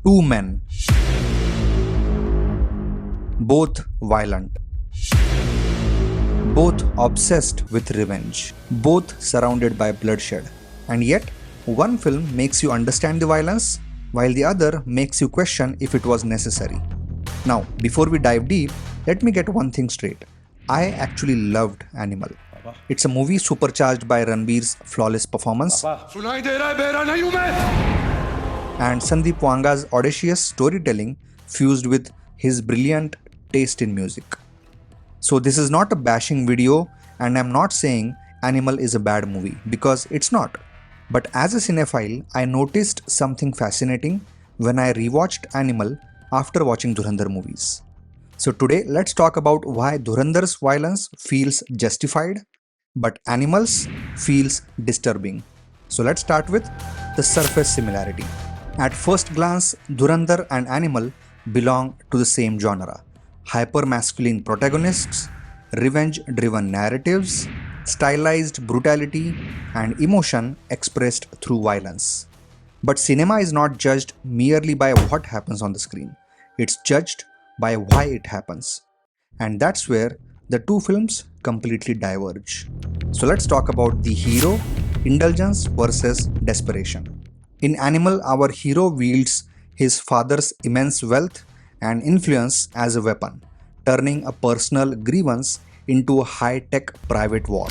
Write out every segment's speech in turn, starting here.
Two men, both violent, both obsessed with revenge, both surrounded by bloodshed. And yet, one film makes you understand the violence, while the other makes you question if it was necessary. Now, before we dive deep, let me get one thing straight. I actually loved Animal. It's a movie supercharged by Ranbir's flawless performance and Sandeep Wanga's audacious storytelling fused with his brilliant taste in music. So this is not a bashing video, and I'm not saying Animal is a bad movie, because it's not. But as a cinephile, I noticed something fascinating when I rewatched Animal after watching Dhurandhar movies. So today let's talk about why Dhurandhar's violence feels justified, but Animal's feels disturbing. So let's start with the surface similarity. At first glance, Dhurandhar and Animal belong to the same genre. Hyper-masculine protagonists, revenge-driven narratives, stylized brutality, and emotion expressed through violence. But cinema is not judged merely by what happens on the screen. It's judged by why it happens. And that's where the two films completely diverge. So let's talk about the hero, indulgence versus desperation. In Animal, our hero wields his father's immense wealth and influence as a weapon, turning a personal grievance into a high-tech private war.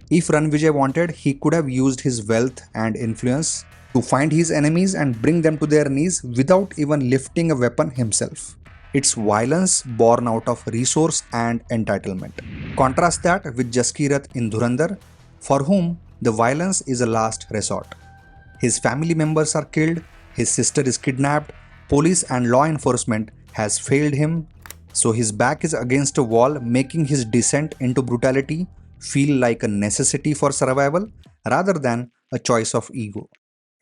If Ranvijay wanted, he could have used his wealth and influence to find his enemies and bring them to their knees without even lifting a weapon himself. It's violence born out of resource and entitlement. Contrast that with Jaskirat in Dhurandhar, for whom the violence is a last resort. His family members are killed, his sister is kidnapped, police and law enforcement has failed him, so his back is against a wall, making his descent into brutality feel like a necessity for survival rather than a choice of ego.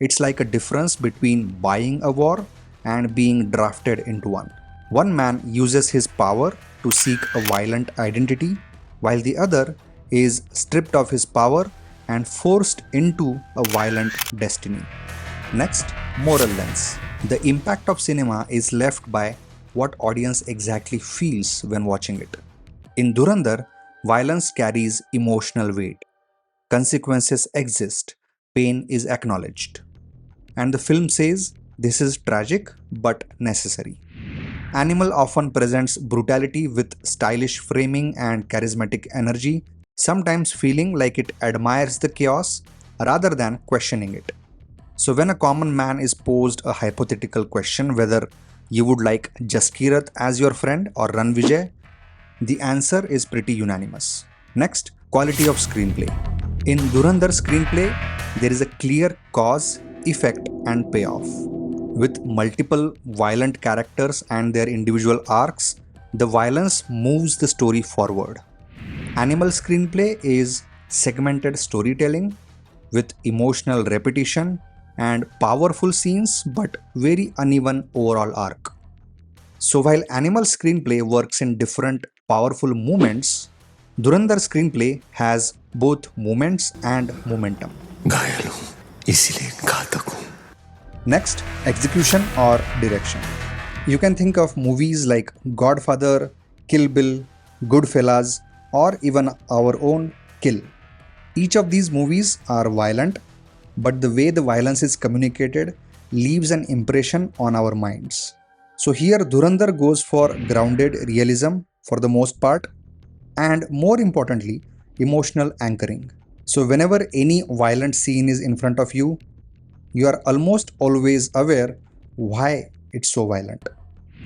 It's like a difference between buying a war and being drafted into one. One man uses his power to seek a violent identity, while the other is stripped of his power and forced into a violent destiny. Next, moral lens. The impact of cinema is left by what audience exactly feels when watching it. In Dhurandhar, violence carries emotional weight. Consequences exist, pain is acknowledged. And the film says this is tragic but necessary. Animal often presents brutality with stylish framing and charismatic energy, sometimes feeling like it admires the chaos rather than questioning it. So when a common man is posed a hypothetical question whether you would like Jaskirat as your friend or Ranvijay, the answer is pretty unanimous. Next, quality of screenplay. In Dhurandhar's screenplay, there is a clear cause, effect and payoff. With multiple violent characters and their individual arcs, the violence moves the story forward. Animal screenplay is segmented storytelling with emotional repetition and powerful scenes but very uneven overall arc. So while Animal screenplay works in different powerful moments, Dhurandhar screenplay has both moments and momentum. घायल हूं, इसीलिए घातक हूं. Next, execution or direction. You can think of movies like Godfather, Kill Bill, Goodfellas, or even our own Kill. Each of these movies are violent, but the way the violence is communicated leaves an impression on our minds. So here Dhurandhar goes for grounded realism for the most part, and more importantly, emotional anchoring. So whenever any violent scene is in front of you are almost always aware why it's so violent.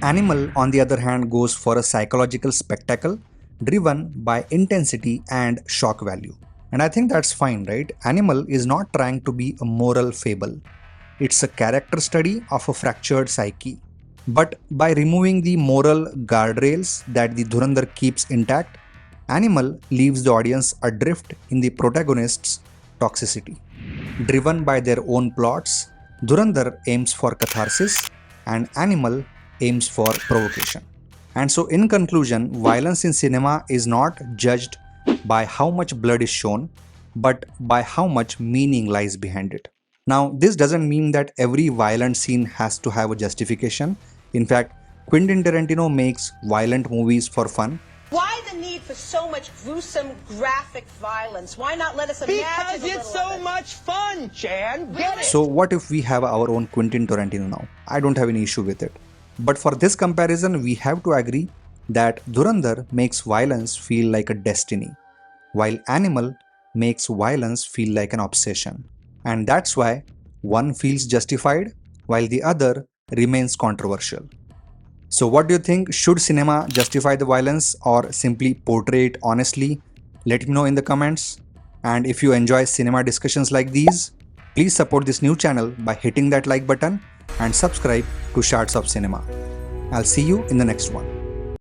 Animal, on the other hand, goes for a psychological spectacle driven by intensity and shock value. And I think that's fine, right? Animal is not trying to be a moral fable. It's a character study of a fractured psyche. But by removing the moral guardrails that the Dhurandhar keeps intact, Animal leaves the audience adrift in the protagonist's toxicity. Driven by their own plots, Dhurandhar aims for catharsis and Animal aims for provocation. And so in conclusion, violence in cinema is not judged by how much blood is shown, but by how much meaning lies behind it. Now, this doesn't mean that every violent scene has to have a justification. In fact, Quentin Tarantino makes violent movies for fun. Why the need for so much gruesome, graphic violence? Why not let us imagine Because it's so much fun, Chan. Get it? So what if we have our own Quentin Tarantino now? I don't have any issue with it. But for this comparison, we have to agree that Dhurandhar makes violence feel like a destiny, while Animal makes violence feel like an obsession. And that's why one feels justified while the other remains controversial. So what do you think? Should cinema justify the violence or simply portray it honestly? Let me know in the comments. And if you enjoy cinema discussions like these, please support this new channel by hitting that like button and subscribe to Shards of Cinema. I'll see you in the next one.